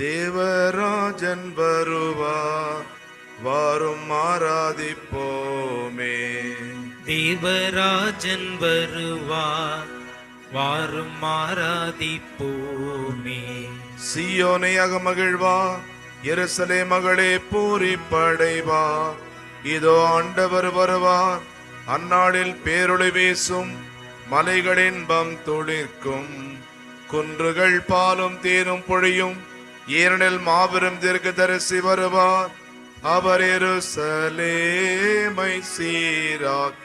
தேவராஜன் வருவார், வாரும் ஆராதிப்போமே. தேவராஜன் வருவார், வாரும் ஆராதிப்போமே. சீயோனை அகமகிழ்வா, எருசலே மகளே பூரிப்படைவா. இதோ ஆண்டவர் வருவார், அந்நாளில் பேரொளி வீசும், மலைகளின்பம் துளிர்க்கும், குன்றுகள் பாலும் தேனும் பொழியும். ஏனெனில் மாபெரும் தீர்க்கதரிசி வருவார், அவர் எருசலேமை சீராக்குவார்.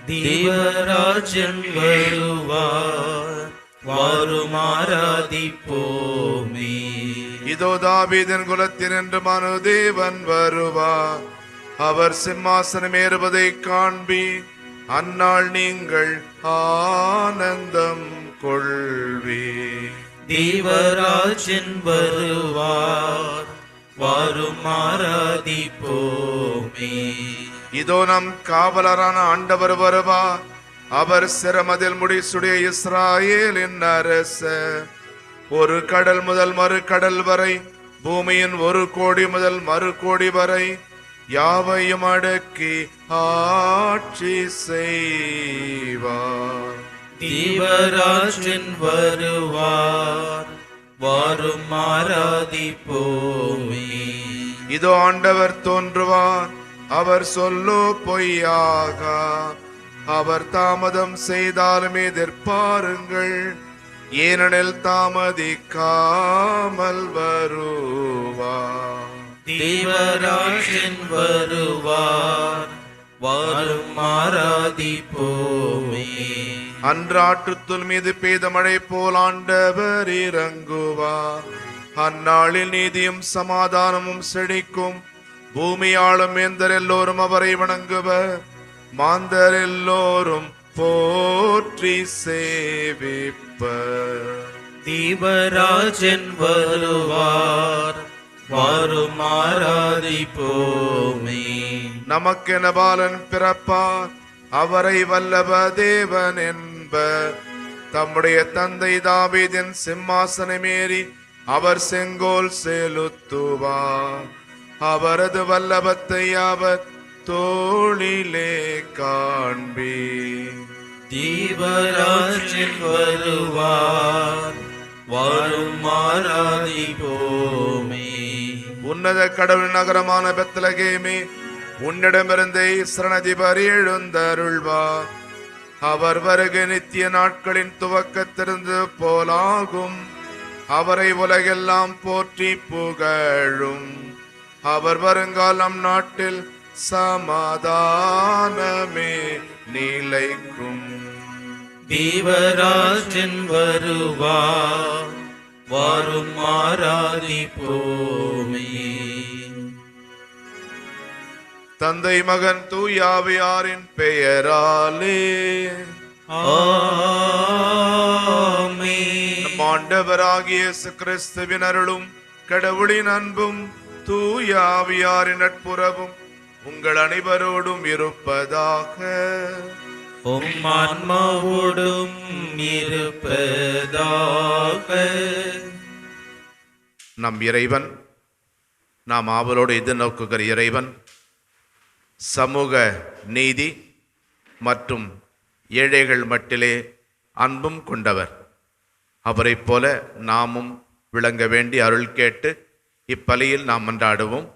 தேவராஜன் வருவார், வாரும் ஆராதிப்போமே. இதோ தாவீதின் குலத்தின் என்று மனுதேவன் வருவார், அவர் சிம்மாசனம் ஏறுவதை காண்பி, அந்நாள் நீங்கள் ஆனந்தம் கொள்வே. தேவராஜன் வருவார், வாரும் ஆராதிப்போமே. இதோ நம் காவலரான ஆண்டவர் வருவார், அவர் சிரமதில் முடிசுடைய இஸ்ராயேலின் அரசர். ஒரு கடல் முதல் மறு கடல் வரை, பூமியின் ஒரு கோடி முதல் மறு கோடி வரை யாவையும் அடக்கி ஆட்சி செய்வார். தேவராஜன் வருவார், வாரும் ஆராதிப்போமே. இதோ ஆண்டவர் தோன்றுவார், அவர் சொல்லோ பொய்யாக. அவர் தாமதம் செய்தாலும் எதிர்பாருங்கள், ஏனெனில் தாமதிக்காமல் வருவார். தேவராஜன் வருவார், வாரும் ஆராதிப்போமே. அன்றாற்றுத்துள் மீது பெய்த மழை போல் ஆண்டவர் இறங்குவார். அந்நாளில் நீதியும் சமாதானமும் செழிக்கும். பூமியாளும் வேந்தர் எல்லோரும் அவரை வணங்குவர், மாந்தர் எல்லோரும் போற்றி சேவிப்பர். தேவராஜன் வருவார், வாரும் ஆராதிப்போமே. நமக்கென பாலன் பிறப்பார், அவரை வல்லப தேவன் என்பர். தம்முடைய தந்தை தாவீதின் சிம்மாசனமேறி அவர் செங்கோல் செலுத்துவார். அவரது வல்லபத்தை அவர் தோளிலே காண்பி. தேவராஜன் வருவார், வாரும் ஆராதிப்போமே. உன்னத கடவுள் நகரமான பெத்லகேமே, உன்னிடமிருந்தே இஸ்ரனதிபர் எழுந்தருள்வார். அவர் வருகை நித்திய நாட்களின் துவக்கத்திலிருந்து போலாகும். அவரை உலகெல்லாம் போற்றி புகழும். அவர் வருங்காலம் நாட்டில் சமாதானமே நிலைக்கும். தேவராஜன் வருவார், வாரும் ஆராதிப்போமே. தந்தை மகன் தூயாவியாரின் பெயராலே ஆமென். நம் ஆண்டவராகிய இயேசு கிறிஸ்துவின் அருளும் கடவுளின் அன்பும் தூயாவியாரின் நட்புறவும் உங்கள் அனைவரோடும் இருப்பதாக. உம் ஆன்மாவோடும் இருப்பதாக. நம் இறைவன், நாம் ஆவலோடு எதிர்நோக்குகிற இறைவன் சமூக நீதி மற்றும் ஏழைகள் மட்டிலே அன்பும் கொண்டவர். அவரைப் போல நாமும் விளங்க வேண்டி அருள் கேட்டு இப்பலியில் நாம் மன்றாடுவோம்.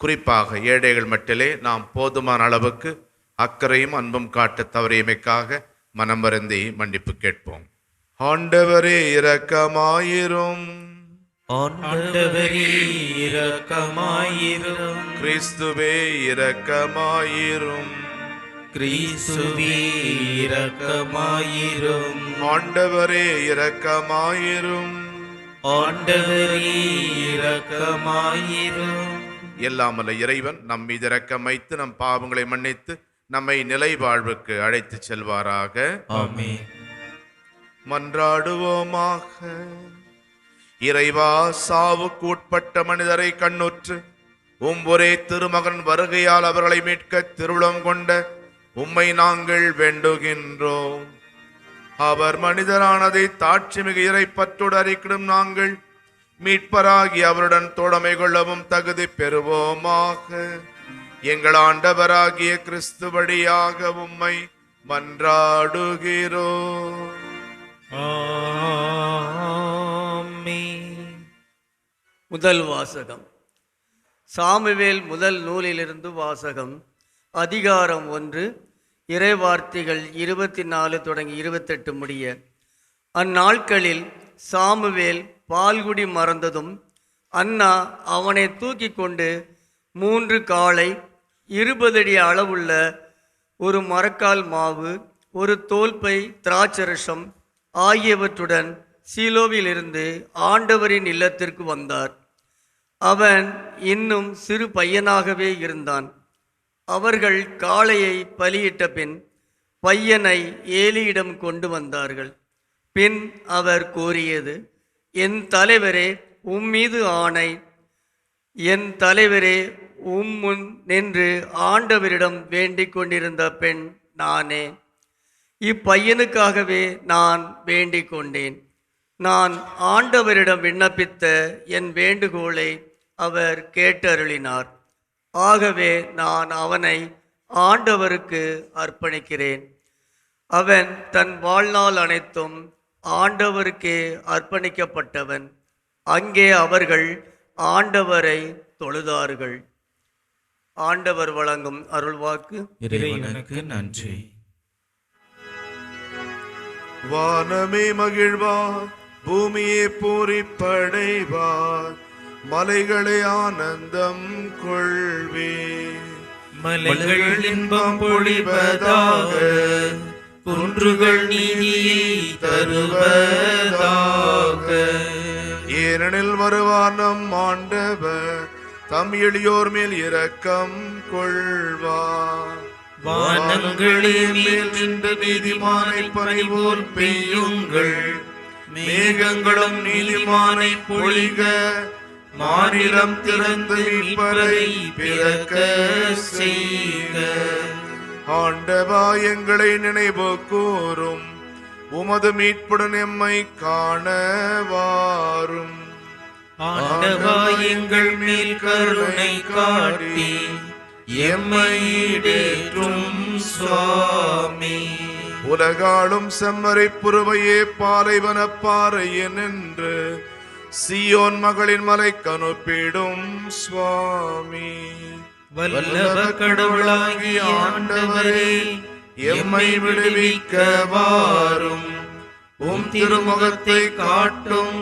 குறிப்பாக ஏழைகள் மட்டிலே நாம் போதுமான அளவுக்கு அக்கறையும் அன்பும் காட்ட தவறியமைக்காக மனம் வருந்தி மன்னிப்பு கேட்போம். ஆண்டவரே இரக்கமாயிரும். ஆண்டவரே இரக்கமாயிரும். கிறிஸ்துவே இரக்கமாயிரும். கிறிஸ்துவே இரக்கமாயிரும். ஆண்டவரே இரக்கமாயிரும். ஆண்டவரே இரக்கமாயிரும். எல்லாம் வல்ல இறைவன் நம் மீது இரக்கம் வைத்து நம் பாவங்களை மன்னித்து நம்மை நிலை வாழ்வுக்கு அழைத்து செல்வாராக. ஆமென். மன்றாடுவோமாக. இறைவா, சாவுக்கு உட்பட்ட மனிதரை கண்ணுற்று ஒரே திருமகன் வருகையால் அவர்களை மீட்க திருவுளம் கொண்ட உம்மை நாங்கள் வேண்டுகின்றோம். அவர் மனிதரானதை தாட்சிமிகு இறை பற்றோடு அறிக்கிடும் நாங்கள் மீட்பராகி அவருடன் தோழமை கொள்ளவும் தகுதி பெறுவோமாக. எங்கள் ஆண்டவராகிய கிறிஸ்து வழியாக உம்மை மன்றாடுகிறோம். ஆமென். முதல் வாசகம். சாமுவேல் முதல் நூலிலிருந்து வாசகம். அதிகாரம் 1, இறைவார்த்தைகள் 24 தொடங்கி 28 முடிய. அந்நாட்களில் சாமுவேல் பால்குடி மறந்ததும் அன்னா அவனை தூக்கி கொண்டு 3 காளை 20 அடி அளவுள்ள ஒரு மரக்கால் மாவு, ஒரு தோல்பை திராட்சரசம் ஆகியவற்றுடன் சீலோவிலிருந்து ஆண்டவரின் இல்லத்திற்கு வந்தார். அவன் இன்னும் சிறு பையனாகவே இருந்தான். அவர்கள் காளையை பலியிட்ட பின் பையனை ஏலியிடம் கொண்டு வந்தார்கள். பின் அவர் கூறியது, என் தலைவரே, உம்மீது ஆணை, என் தலைவரே, முன் நின்று ஆண்டவரிடம் வேண்டிக் கொண்டிருந்த பெண் நானே. இப்பையனுக்காகவே நான் வேண்டிக் கொண்டேன். நான் ஆண்டவரிடம் விண்ணப்பித்த என் வேண்டுகோளை அவர் கேட்டருளினார். ஆகவே நான் அவனை ஆண்டவருக்கு அர்ப்பணிக்கிறேன். அவன் தன் வாழ்நாள் அனைத்தும் ஆண்டவருக்கே அர்ப்பணிக்கப்பட்டவன். அங்கே அவர்கள் ஆண்டவரை தொழுதார்கள். ஆண்டவர் வழங்கும் அருள்வாக்கு. இறைவனுக்கு நன்றி. வானமே மகிழ்வார், பூமியே பூரிப்படைவார், மலைகளே ஆனந்தம் கொள்வே. மலைகள் இன்பம் பொழிவதாக, குன்றுகள் நீதியை தருவதாக. ஏனெனில் வருவார் நம் ஆண்டவர், தம் எளியோர் மேல் இரக்கம் கொள்வார். வானங்களே மேல் நின்ற நீதிமானை பணிவோர் பெய்யுங்கள், மேகங்களும் நீதிமானை பொழிக. மாநிலம் திறந்து மீட்பரை பிறக்க செய்க. ஆண்டவா, எங்களை நினைவு கூரும், உமது மீட்புடன் எம்மை காண வாரும். ஆண்டவா, எங்கள் மேல் கருணை காட்டி எம்மை ஈடேற்றும் சுவாமி. உலகாளும் செம்மறை புருவையே பாலைவன பாறையே நின்று சியோன் மகளின் மலை கனுப்பிடும் சுவாமி. வல்லவ கடவுளாகிய ஆண்டவரே, எம்மை விடுவிக்க வாரும். உம் திருமுகத்தை காட்டும்,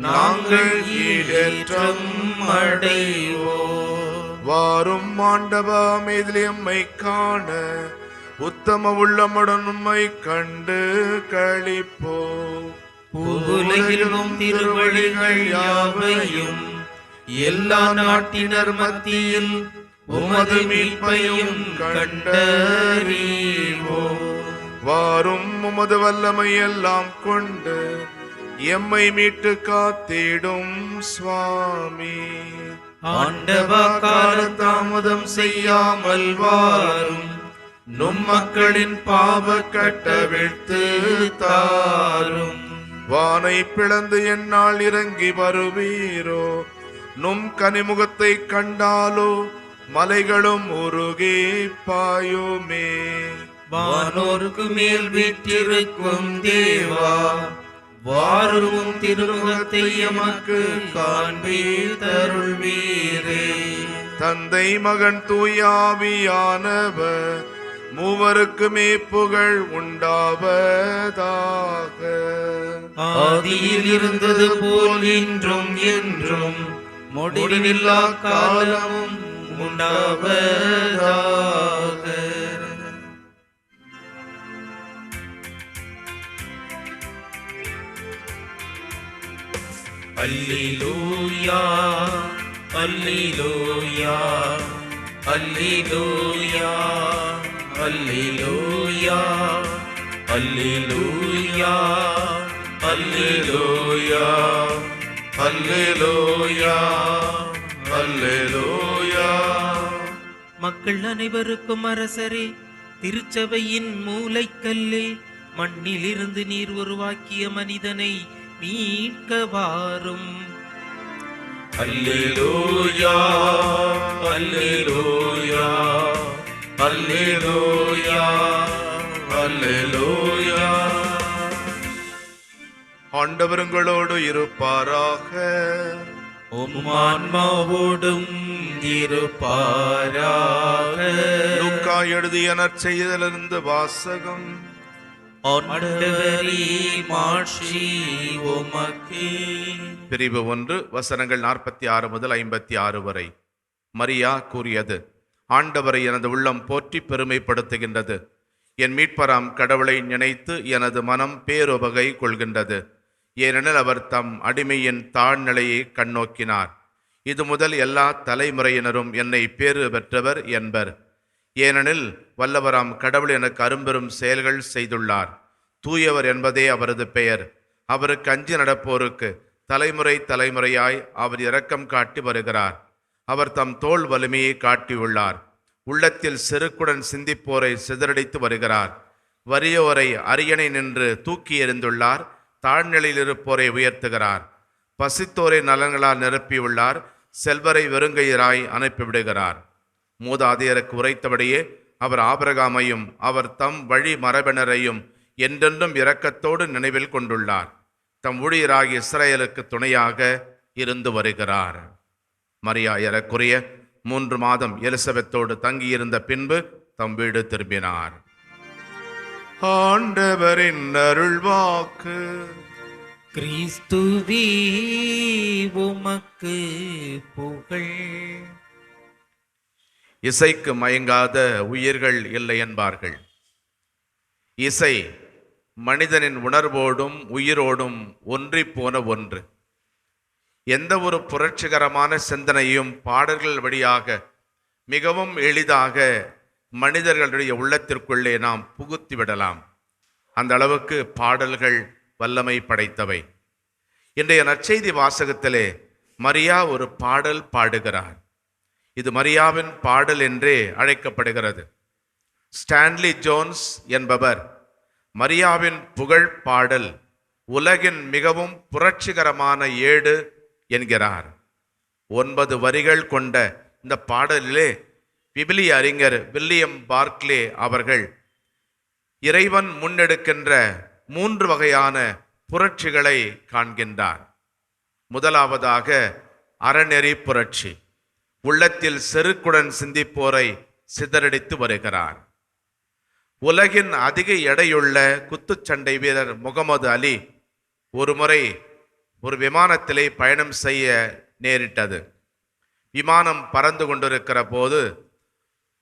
நாங்கள் ஈடேற்றம் அடைவோம். வாரும் ஆண்டவா, அமைதியில் எம்மை காண உத்தம உள்ளமுடன் உம்மை கண்டு களிப்போ. உலகிலும் திருவழிகள் யாவையும் எல்லா நாட்டினர் மத்தியில் உமது மீட்பையும் கண்டறிவோ. வாரும் உமது வல்லமை எல்லாம் கொண்டு எம்மை மீட்டு காத்திடும் சுவாமி. ஆண்டவா, காலதாமதம் செய்யாமல் வாரும். நும் மக்களின் பாவ கட்டவிழ்த்து தாரும். வானை பிளந்து என்னால் இறங்கி வருவீரோ. நும் கனிமுகத்தை கண்டாலோ மலைகளும் உருகி பாயுமே. வானோருக்கு மேல் வீற்றிருக்கும் தேவா, வாரும் திருமுகத்தை எமக்கு காண்பித்தருள்வீரே. தந்தை மகன் தூயாவியானவர் மூவருக்குமே புகழ் உண்டாவதாக. ஆதியில் இருந்தது போல் இன்றும் என்றும் முடிவில்லா காலமும் உண்டாவதாக. அல்லேலூயா, அல்லேலூயா, அல்லேலூயா, அல்லேலூயா, அல்லேலூயா, அல்லேலூயா, அல்லேலூயா, அல்லேலூயா. மக்கள் அனைவருக்கும் அரசரே, திருச்சபையின் மூலைக்கல்லே, மண்ணிலிருந்து நீர் உருவாக்கிய மனிதனை மீட்க வாரும். அல்லேலூயா அல்லேலூயா அல்லேலூயா அல்லேலூயா. ஆண்டவர் உங்களோடு இருப்பாராக. உம் ஆன்மாவோடும் இருப்பாராக. லூக்கா எழுதிய நற்செய்தியிலிருந்து வாசகம். ஆண்டவரே மாட்சி உமக்கே. பிரிவு 1 வசனங்கள் 46 முதல் 56 வரை. மரியா கூறியது: ஆண்டவரை எனது உள்ளம் போற்றி பெருமைப்படுத்துகின்றது. என் மீட்பராம் கடவுளை நினைத்து எனது மனம் பேருவகை கொள்கின்றது. ஏனெனில் அவர் தம் அடிமையின் தாழ்நிலையை கண்ணோக்கினார். இது முதல் எல்லா தலைமுறையினரும் என்னை பேறு பெற்றவர் என்பர். ஏனெனில் வல்லவராம் கடவுள் எனக்கு அரும்பெரும் செயல்கள் செய்துள்ளார். தூயவர் என்பதே அவரது பெயர். அவருக்கு அஞ்சி நடப்போருக்கு தலைமுறை தலைமுறையாய் அவர் இரக்கம் காட்டி வருகிறார். அவர் தம் தோள் வலிமையை காட்டியுள்ளார். உள்ளத்தில் செருக்குடன் சிந்திப்போரை சிதறடித்து வருகிறார். வறியோரை அரியணை நின்று தூக்கி எறிந்துள்ளார். தாழ்நிலையில் இருப்போரை உயர்த்துகிறார். பசித்தோரை நலன்களால் நிரப்பியுள்ளார். செல்வரை வெறுங்கையராய் அனுப்பிவிடுகிறார். மூதாதையருக்கு உரைத்தபடியே அவர் ஆபிரகாமையும் அவர் தம் வழி மரபினரையும் என்றென்றும் இரக்கத்தோடு நினைவில் கொண்டுள்ளார். தம் ஊழியராகிய இஸ்ரவேலுக்கு துணையாக இருந்து வருகிறார். மரியா ஏறக்குறைய 3 மாதம் எலிசபெத்தோடு தங்கியிருந்த பின்பு தம் வீடு திரும்பினார். ஆண்டவரின் அருள்வாக்கு. கிறிஸ்துவே உமக்கு புகழ். இசைக்கு மயங்காத உயிர்கள் இல்லை என்பார்கள். இசை மனிதனின் உணர்வோடும் உயிரோடும் ஒன்றி போன ஒன்று. எந்த ஒரு புரட்சிகரமான சிந்தனையும் பாடல்கள் வழியாக மிகவும் எளிதாக மனிதர்களுடைய உள்ளத்திற்குள்ளே நாம் புகுத்தி விடலாம். அந்த அளவுக்கு பாடல்கள் வல்லமை படைத்தவை. இன்றைய நற்செய்தி வாசகத்திலே மரியா ஒரு பாடல் பாடுகிறார். இது மரியாவின் பாடல் என்றே அழைக்கப்படுகிறது. ஸ்டான்லி ஜோன்ஸ் என்பவர் மரியாவின் புகழ் பாடல் உலகின் மிகவும் புரட்சிகரமான ஏடு என்கிறார். 9 வரிகள் கொண்ட இந்த பாடலிலே விவிலிய அறிஞர் வில்லியம் பார்க்லே அவர்கள் இறைவன் முன்னெடுக்கின்ற 3 வகையான புரட்சிகளை காண்கின்றார். முதலாவதாக அறநெறி புரட்சி. உள்ளத்தில் செருக்குடன் சிந்திப்போரை சிதறடித்து வருகிறார். உலகின் அதிக எடையுள்ள குத்துச்சண்டை வீரர் முகமது அலி ஒருமுறை ஒரு விமானத்திலே பயணம் செய்ய நேரிட்டது. விமானம் பறந்து கொண்டிருக்கிற போது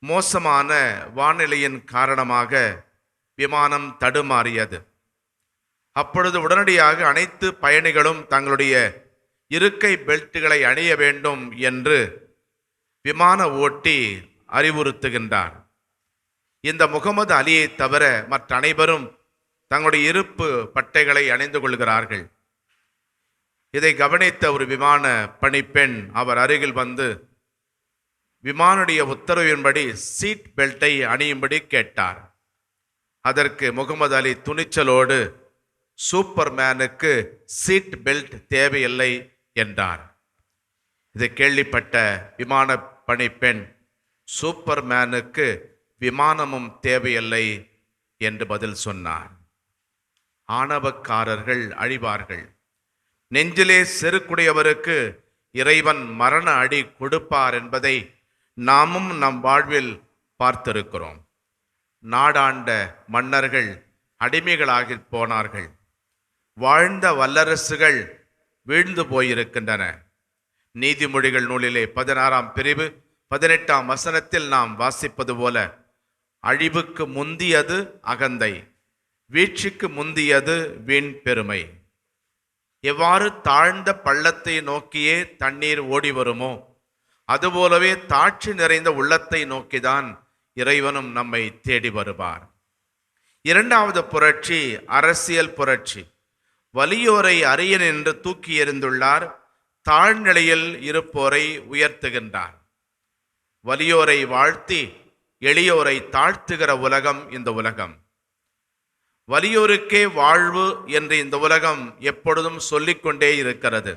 மோசமான வானிலையின் காரணமாக விமானம் தடுமாறியது. அப்பொழுது உடனடியாக அனைத்து பயணிகளும் தங்களுடைய இருக்கை பெல்ட்டுகளை அணிய வேண்டும் என்று விமான ஓட்டி அறிவுறுத்துகின்றார். இந்த முகமது அலியை தவிர மற்ற அனைவரும் தங்களுடைய இருப்பு பட்டைகளை அணிந்து கொள்கிறார்கள். இதை கவனித்த ஒரு விமான பணிப்பெண் அவர் அருகில் வந்து விமானுடைய உத்தரவின்படி சீட் பெல்ட்டை அணியும்படி கேட்டார். அதற்கு முகமது அலி துணிச்சலோடு சூப்பர்மேனுக்கு சீட் பெல்ட் தேவையில்லை என்றார். இதை கேள்விப்பட்ட விமான பணிப்பெண் சூப்பர்மேனுக்கு விமானமும் தேவையில்லை என்று பதில் சொன்னார். ஆணவக்காரர்கள் அழிவார்கள். நெஞ்சிலே செருக்குடையவருக்கு இறைவன் மரண அடி கொடுப்பார் என்பதை நாமும் நம் வாழ்வில் பார்த்திருக்கிறோம். நாடாண்ட மன்னர்கள் அடிமைகளாகி போனார்கள். வாழ்ந்த வல்லரசுகள் வீழ்ந்து போயிருக்கின்றன. நீதிமொழிகள் நூலிலே 16ஆம் பிரிவு 18ஆம் வசனத்தில் நாம் வாசிப்பது போல, அழிவுக்கு முந்தியது அகந்தை, வீழ்ச்சிக்கு முந்தியது வீண் பெருமை. எவ்வாறு தாழ்ந்த பள்ளத்தை நோக்கியே தண்ணீர் ஓடி வருமோ அதுபோலவே தாட்சி நிறைந்த உள்ளத்தை நோக்கிதான் இறைவனும் நம்மை தேடி வருவார். 2வது புரட்சி அரசியல் புரட்சி. வலியோரை அரியணை என்று தூக்கி எறிந்துள்ளார். தாழ்நிலையில் இருப்போரை உயர்த்துகின்றார். வலியோரை வாழ்த்தி எளியோரை தாழ்த்துகிற உலகம் இந்த உலகம். வலியோருக்கே வாழ்வு என்று இந்த உலகம் எப்பொழுதும் சொல்லிக்கொண்டே இருக்கிறது.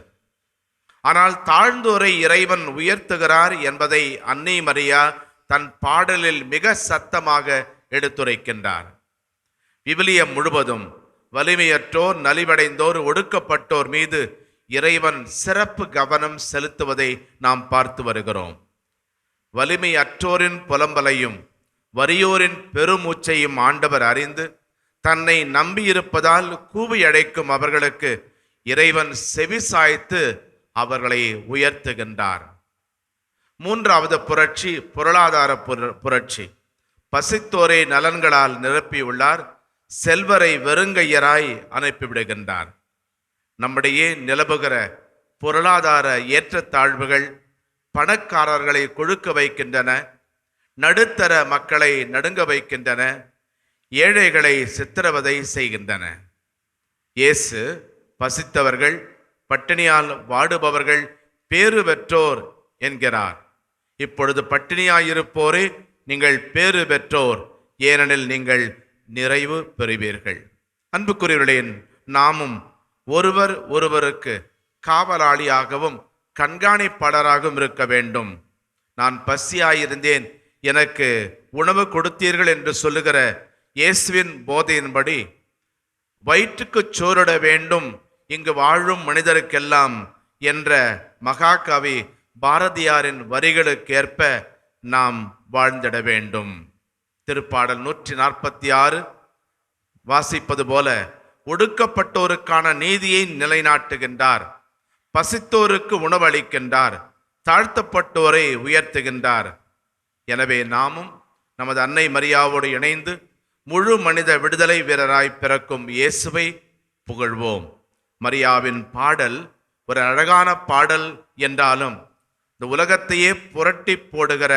ஆனால் தாழ்ந்தோரை இறைவன் உயர்த்துகிறார் என்பதை அன்னை மரியா தன் பாடலில் மிக சத்தமாக எடுத்துரைக்கின்றார். விவிலியம் முழுவதும் வலிமையற்றோர், நலிவடைந்தோர், ஒடுக்கப்பட்டோர் மீது இறைவன் சிறப்பு கவனம் செலுத்துவதை நாம் பார்த்து வருகிறோம். வலிமையற்றோரின் புலம்பலையும் வறியோரின் பெருமூச்சையும் ஆண்டவர் அறிந்து தன்னை நம்பியிருப்பதால் கூவி அழைக்கும் அவர்களுக்கு இறைவன் செவி சாய்த்து அவர்களை உயர்த்துகின்றார். மூன்றாவது புரட்சி பொருளாதார புரட்சி. பசித்தோரை நலன்களால் நிரப்பியுள்ளார், செல்வரை வெறுங்கையராய் அனுப்பிவிடுகின்றார். நம்மிடையே நிலவுகிற பொருளாதார ஏற்றத்தாழ்வுகள் பணக்காரர்களை கொழுக்க வைக்கின்றன, நடுத்தர மக்களை நடுங்க வைக்கின்றன, ஏழைகளை சித்திரவதை செய்கின்றன. இயேசு பசித்தவர்கள், பட்டினியால் வாடுபவர்கள் பேறு பெற்றோர் என்கிறார். இப்பொழுது பட்டினியாயிருப்போரே நீங்கள் பேறு பெற்றோர், ஏனெனில் நீங்கள் நிறைவு பெறுவீர்கள். அன்புக்குரியவர்களே, நாமும் ஒருவர் ஒருவருக்கு காவலாளியாகவும் கண்காணிப்பாளராகவும் இருக்க வேண்டும். நான் பசியாயிருந்தேன், எனக்கு உணவு கொடுத்தீர்கள் என்று சொல்லுகிற இயேசுவின் போதையின்படி வயிற்றுக்கு சோறிட வேண்டும் இங்கு வாழும் மனிதருக்கெல்லாம் என்ற மகாகவி பாரதியாரின் வரிகளுக்கேற்ப நாம் வாழ்ந்திட வேண்டும். திருப்பாடல் 146 வாசிப்பது போல ஒடுக்கப்பட்டோருக்கான நீதியை நிலைநாட்டுகின்றார், பசித்தோருக்கு உணவளிக்கின்றார், தாழ்த்தப்பட்டோரை உயர்த்துகின்றார். எனவே நாமும் நமது அன்னை மரியாவோடு இணைந்து முழு மனித விடுதலை வீரராய் பிறக்கும் இயேசுவை புகழ்வோம். மரியாவின் பாடல் ஒரு அழகான பாடல் என்றாலும் இந்த உலகத்தையே புரட்டி போடுகிற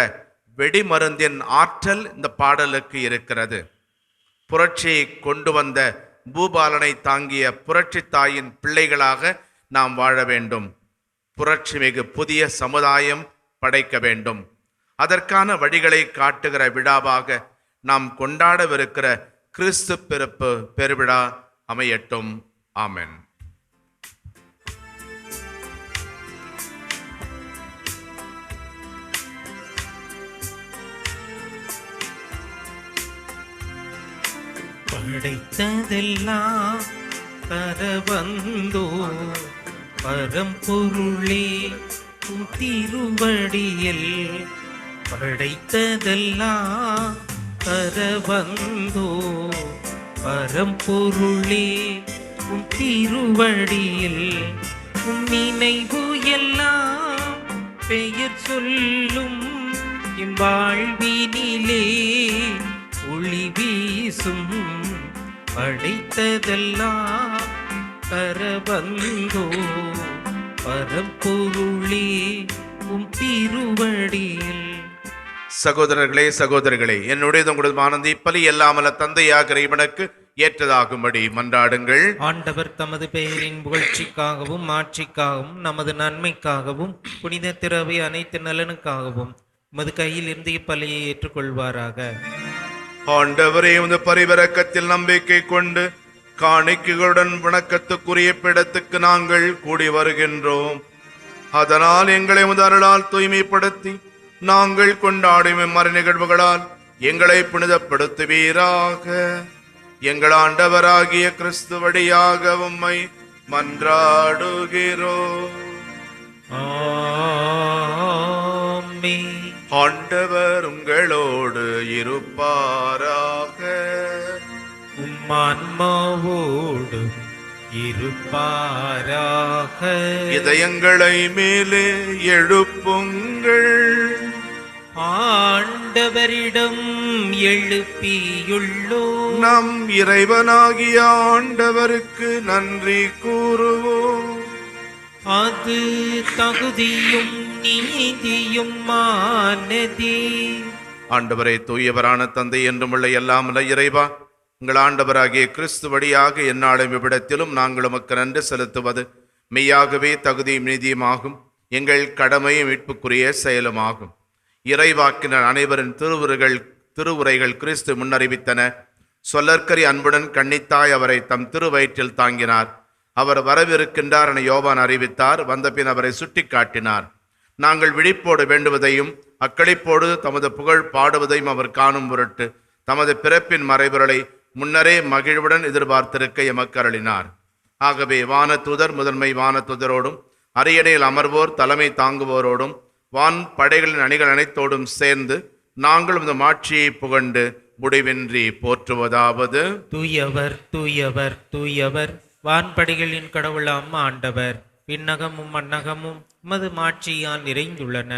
வெடிமருந்தின் ஆற்றல் இந்த பாடலுக்கு இருக்கிறது. புரட்சியை கொண்டு வந்த பூபாலனை தாங்கிய புரட்சி தாயின் பிள்ளைகளாக நாம் வாழ வேண்டும். புரட்சி மிகு புதிய சமுதாயம் படைக்க வேண்டும். அதற்கான வழிகளை காட்டுகிற விழாவாக நாம் கொண்டாடவிருக்கிற கிறிஸ்து பிறப்பு பெருவிழா அமையட்டும். ஆமென். படைத்ததெல்லாம் தர வந்தோ பரம்பொருளே உன் திருவடியில், படைத்ததெல்லாம் தர வந்தோ பரம்பொருளே உன் திருவடியில், உன் நினைவு எல்லாம் பெயர் சொல்லும் இவ்வாழ்வினிலே ஒளி வீசும், படைத்ததெல்லாம் பரவந்தோ பரம்பொருளே உம் திருவடியில். சகோதரர்களே சகோதரிகளே, என்னுடைய உங்களது ஆனந்தி பலி எல்லாமல்ல தந்தையாக இறைவனுக்கு ஏற்றதாகும்படி மன்றாடுங்கள். ஆண்டவர் தமது பெயரின் புகழ்ச்சிக்காகவும் ஆட்சிக்காகவும் நமது நன்மைக்காகவும் புனித திரவை அனைத்து நலனுக்காகவும் உமது கையில் இருந்து இப்பலியை ஏற்றுக்கொள்வாராக. ஆண்டவரே, உமது பரிவரக்கத்தில் நம்பிக்கை கொண்டு காணிக்கைகளுடன் வணக்கத்துக்குரிய பிடத்துக்கு நாங்கள் கூடி வருகின்றோம். அதனால் எங்களை உமது அருளால் தூய்மைப்படுத்தி நாங்கள் கொண்டாடும் மறை நிகழ்வுகளால் எங்களை புனிதப்படுத்துவீராக. எங்கள் ஆண்டவராகிய கிறிஸ்து வழியாக உம்மை மன்றாடுகிறோம். ஆமென். ஆண்டவர் உங்களோடு இருப்பாராக. உம்மான்மாவோடு இருப்பாராக. இதயங்களை மேலே எழுப்புங்கள். ஆண்டவரிடம் எழுப்பியுள்ளோ நம் இறைவனாகிய ஆண்டவருக்கு நன்றி கூறுவோம். அது தகுதியும் நீதியும் மானதே. ஆண்டவரை தூயவரான தந்தை என்றும் உள்ள எல்லாமல்ல இறைவா, உங்கள் ஆண்டவராகிய கிறிஸ்து வழியாக எந்நாளும் இவ்விடத்திலும் நாங்கள் உமக்கு நன்றி செலுத்துவது மெய்யாகவே தகுதியும் நீதியுமாகும். எங்கள் கடமையும் மீட்புக்குரிய செயலுமாகும். இறைவாக்கினர் அனைவரின் திருவுரைகள் கிறிஸ்து முன்னறிவித்தன. சொல்லற்கரி அன்புடன் கன்னித்தாய் அவரை தம் திருவயிற்றில் தாங்கினார். அவர் வரவிருக்கின்றார் என யோவான் அறிவித்தார். வந்தபின் அவரை சுட்டி காட்டினார். நாங்கள் விழிப்போடு வேண்டுவதையும் அக்களிப்போடு தமது புகழ் பாடுவதையும் அவர் காணும் பொருட்டு தமது பிறப்பின் மறைபொருளை முன்னரே மகிழ்வுடன் எதிர்பார்த்திருக்க எமக்கு அருளினார். ஆகவே வானதூதர் முதன்மை வானதூதரோடும் அரியணையில் அமர்வோர் தலைமை தாங்குவோரோடும் வான் படைகளின் அணிகள் அனைத்தோடும் சேர்ந்து நாங்களும் இந்த மாட்சியை புகண்டு முடிவின்றி போற்றுவதாவது: தூயவர் தூயவர் தூயவர், வான்படைகளின் கடவுளாம் ஆண்டவர். விண்ணகமும் மண்ணகமும் உமது மாட்சியால் நிறைந்துள்ளன.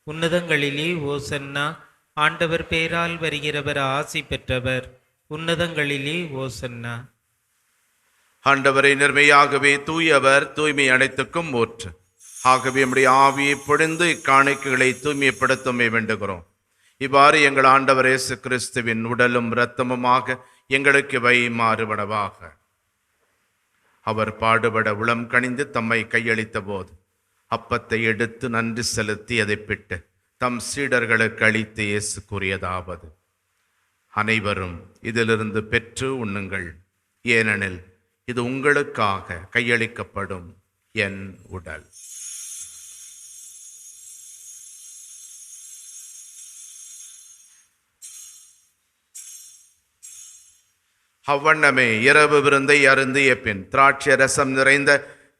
உன்னதங்களிலே ஓசன்னா. ஆண்டவர் பேரால் வருகிறவர் ஆசி பெற்றவர். உன்னதங்களிலே ஓசன்னா. ஆண்டவரை நிர்மையாகவே தூயவர், தூய்மை அனைத்துக்கும் ஊற்று. ஆகவே நம்முடைய ஆவியை பொழிந்து இக்காணிக்கைகளை தூய்மைப்படுத்தும் வேண்டுகிறோம். இவ்வாறு எங்கள் ஆண்டவர் இயேசு கிறிஸ்துவின் உடலும் இரத்தமுமாக எங்களுக்கு இவை மாறுபடவாக. அவர் பாடுபட உளம் கனிந்து தம்மை கையளித்த போது அப்பத்தை எடுத்து நன்றி செலுத்தி அதை பிட்டு தம் சீடர்களுக்கு அளித்து இயேசு கூறியதாவது: அனைவரும் இதிலிருந்து பெற்று உண்ணுங்கள், ஏனெனில் இது உங்களுக்காக கையளிக்கப்படும் என் உடல். அவ்வண்ணமே இரவு விருந்தை அருந்திய பின் திராட்சை ரசம் நிறைந்த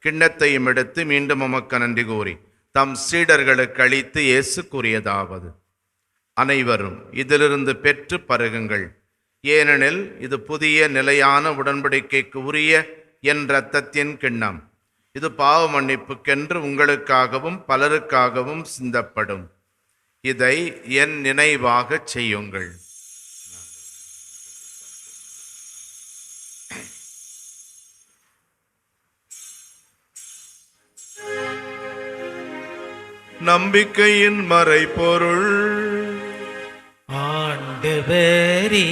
கிண்ணத்தையும் எடுத்து மீண்டும் உமக்கு நன்றி கூறி தம் சீடர்களுக்கு அளித்து இயேசு கூறியதாவது: அனைவரும் இதிலிருந்து பெற்று பருகுங்கள், ஏனெனில் இது புதிய நிலையான உடன்படிக்கைக்கு உரிய என் இரத்தத்தின் கிண்ணம். இது பாவ மன்னிப்புக்கென்று உங்களுக்காகவும் பலருக்காகவும் சிந்தப்படும். இதை என் நினைவாக செய்யுங்கள். நம்பிக்கையின் மறைபொருள். ஆண்டவரே,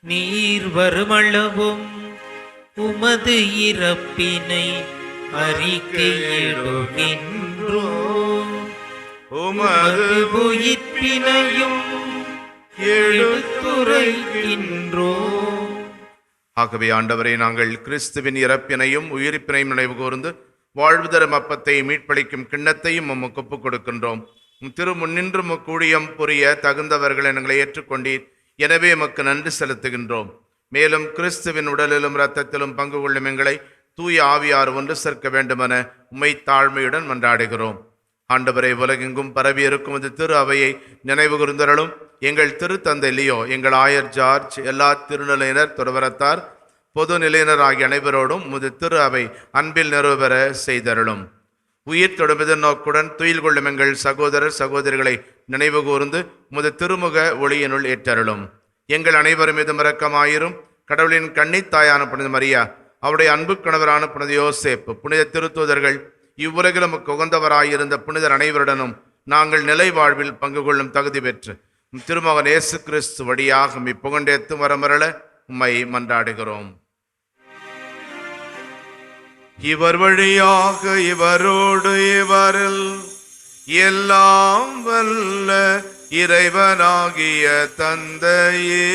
நீர் வருமளவும் உமது இறப்பினை அறிக்கையிடுகின்றோம், உமது உயிர்ப்பினையும் எடுத்துரைக்கின்றோம். ஆகவே ஆண்டவரை, நாங்கள் கிறிஸ்துவின் இறப்பினையும் உயிர்ப்பினையும் நினைவு கூர்ந்து வாழ்வு தரும் அப்பத்தை மீட்பளிக்கும் கிண்ணத்தையும் உமக்கு ஒப்புக் கொடுக்கின்றோம். திரு முன்னின்று கூடியம் புரிய தகுந்தவர்கள் எங்களை ஏற்றுக்கொண்டீர். எனவே எமக்கு நன்றி செலுத்துகின்றோம். மேலும் கிறிஸ்துவின் உடலிலும் இரத்தத்திலும் பங்கு கொள்ளும் எங்களை தூய ஆவியார் ஒன்று சேர்க்க வேண்டுமென உம்மை தாழ்மையுடன் மன்றாடுகிறோம். ஆண்டவரை, உலகெங்கும் பரவி இருக்கும் இது திரு அவையை நினைவு கூர்ந்தருளும். எங்கள் திருத்தந்தை லியோ, எங்கள் ஆயர் ஜார்ஜ், எல்லா திருநிலையினர், துறவரத்தார், பொது நிலையினர் ஆகிய அனைவரோடும் முது திரு அவை அன்பில் நிறைவேற செய்தருளும். உயிர் தொடுமித நோக்குடன் துயில் கொள்ளும் எங்கள் சகோதரர் சகோதரிகளை நினைவு கூர்ந்து முது திருமுக ஒளியினுள் ஏற்றருளும். எங்கள் அனைவரும் மீதும் இரக்கமாயிரும். கடவுளின் கன்னித்தாயான புனித மரியா, அவருடைய அன்பு கணவரான புனித யோசேப்பு, புனித திருத்தூதர்கள், இவ்வுலகிலும் உகந்தவராயிருந்த புனிதர் அனைவருடனும் நாங்கள் நிலை வாழ்வில் பங்கு கொள்ளும் தகுதி பெற்று திருமகன் இயேசு கிறிஸ்து வழியாக புகண்டேத்தும் வரமரள உம்மை மன்றாடுகிறோம். இவர் வழியாக இவரோடு இவரில் எல்லாம் வல்ல இறைவனாகிய தந்தையே,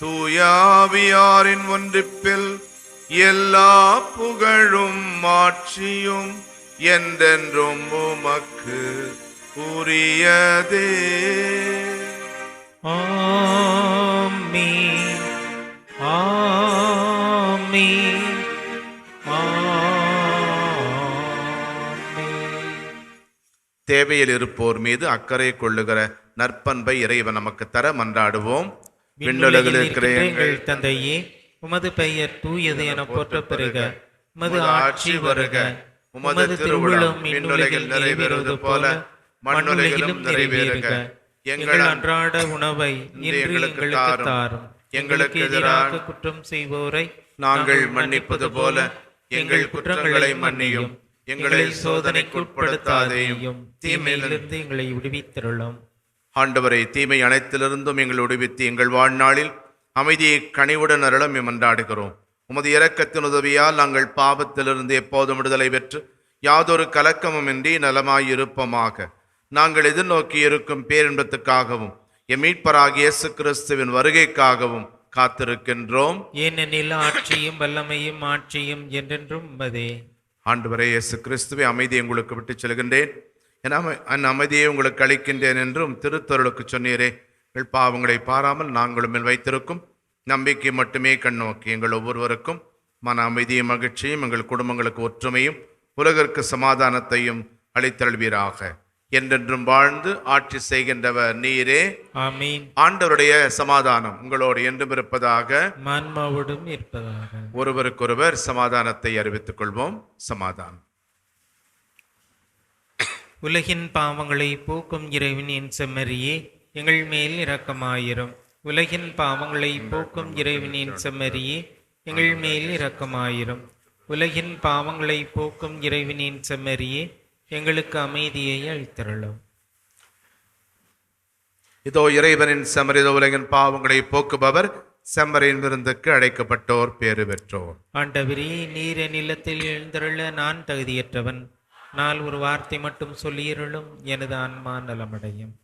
தூயாவியாரின் ஒன்றிப்பில் எல்லா புகழும் மாட்சியும் என்றென்றும் உமக்கு உரியதே. ஆமென், ஆமென், தேவையில் இருப்போர் மீது அக்கறை கொள்ளுகிற நற்பண்பை இறைவன் நமக்கு தர மன்றாடுவோம். விண்ணுலகில் இருக்கிற எங்கள் தந்தையே, உமது பெயர் தூயது என போற்றப் பெறுக. உமது ஆட்சி வருக. உமது திருவுளம் விண்ணுலகில் நிறைவேறுவது போல மண்ணுலகிலும் நிறைவேறுக. எங்கள் அன்றாட உணவை இன்று எங்களுக்கு தாரும். எங்களுக்கு எதிராக குற்றம் செய்வோரை நாங்கள் மன்னிப்பது போல எங்கள் குற்றங்களை மன்னியும். எங்களை சோதனைக்கு உட்படுத்தாதேயும், தீமையிலிருந்து எங்களை விடுவித்தருளும். ஆண்டவரை, தீமை அனைத்திலிருந்தும் எங்களை விடுவித்து எங்கள் வாழ்நாளில் அமைதியை கனிவுடன் அருளும் மன்றாடுகிறோம். உமது இரக்கத்தின் உதவியால் நாங்கள் பாவத்திலிருந்து எப்போதும் விடுதலை பெற்று யாதொரு கலக்கமுமின்றி நலமாயிருப்போமாக. நாங்கள் எதிர்நோக்கி இருக்கும் பேரின்பத்துக்காகவும் எம் மீட்பராகிய இயேசு கிறிஸ்துவின் வருகைக்காகவும் காத்திருக்கின்றோம். ஏனெனில் ஆட்சியும் வல்லமையும் ஆட்சியும் என்றென்றும் உமதே. ஆண்டவரே இயேசு கிறிஸ்துவை அமைதியை உங்களுக்கு விட்டுச் செல்கின்றேன், என் அமைதியை உங்களுக்கு அளிக்கின்றேன் என்றும் திருத்தருளுக்கு சொன்னீரே. எங்கள் பாவங்களை பாராமல் நாங்கள் மேல் வைத்திருக்கும் நம்பிக்கை மட்டுமே கண்ணோக்கி எங்கள் ஒவ்வொருவருக்கும் மன அமைதியும் மகிழ்ச்சியும் எங்கள் குடும்பங்களுக்கு ஒற்றுமையும் உலகிற்கு சமாதானத்தையும் அளித்தருள்வீராக. என்றென்றும் வாழ்ந்து ஆட்சி செய்கின்றவர் நீரே. ஆமீன். ஆண்டவருடைய சமாதானம் உங்களோடு என்றும் இருப்பதாக, ஆன்மாவோடும் இருப்பதாக. ஒருவருக்கொருவர் சமாதானத்தை அறிவித்துக் கொள்வோம். சமாதானம். உலகின் பாவங்களை போக்கும் இறைவனின் செம்மறியே, எங்கள் மேல் இரக்கமாயிரும். உலகின் பாவங்களை போக்கும் இறைவனின் செம்மறியே, எங்கள் மேல் இரக்கமாயிரும். உலகின் பாவங்களை போக்கும் இறைவனின் செம்மறியே, எங்களுக்கு அமைதியை அளித்தருளும். இதோ இறைவனின் செம்மறி, உலகின் பாவங்களை போக்குபவர், செம்மறியின் விருந்துக்கு அழைக்கப்பட்டோர் பேறு பெற்றோர். ஆண்டவரே, நீர் என் இல்லத்தில் எழுந்தருள நான் தகுதியற்றவன். நான் ஒரு வார்த்தை மட்டும் சொல்லியருளும், எனது ஆன்மா நலமடையும்.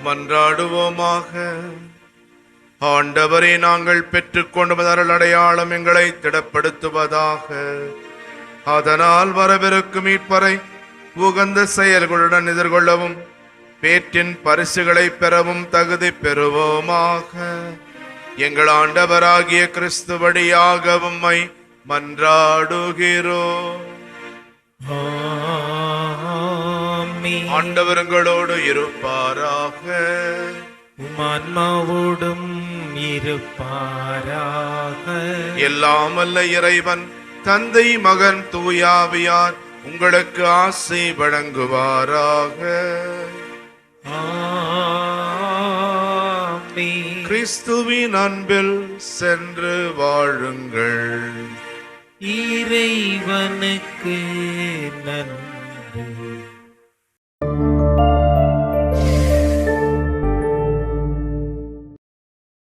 மன்றாடுவோமாக. ஆண்டவரே, நாங்கள் பெற்றுக்கொண்ட அருள் அடையாளம் எங்களை திடப்படுத்துவதாக. அதனால் வரவிருக்கும் மீட்பரை உகந்த செயல்களுடன் எதிர்கொள்ளவும் பேற்றின் பரிசுகளை பெறவும் தகுதி பெறுவோமாக. எங்கள் ஆண்டவராகிய கிறிஸ்து வழியாக உம்மை மன்றாடுகிறோம். ஆமென். ஆண்டவர் உங்களோடு இருப்பாராக. உம் ஆன்மாவோடும் இருப்பாராக. எல்லாம் வல்ல இறைவன் தந்தை, மகன், தூயாவியார் உங்களுக்கு ஆசை வழங்குவாராக. ஆமென். கிறிஸ்துவின் அன்பில் சென்று வாழுங்கள். இறைவனுக்கு நன்றி.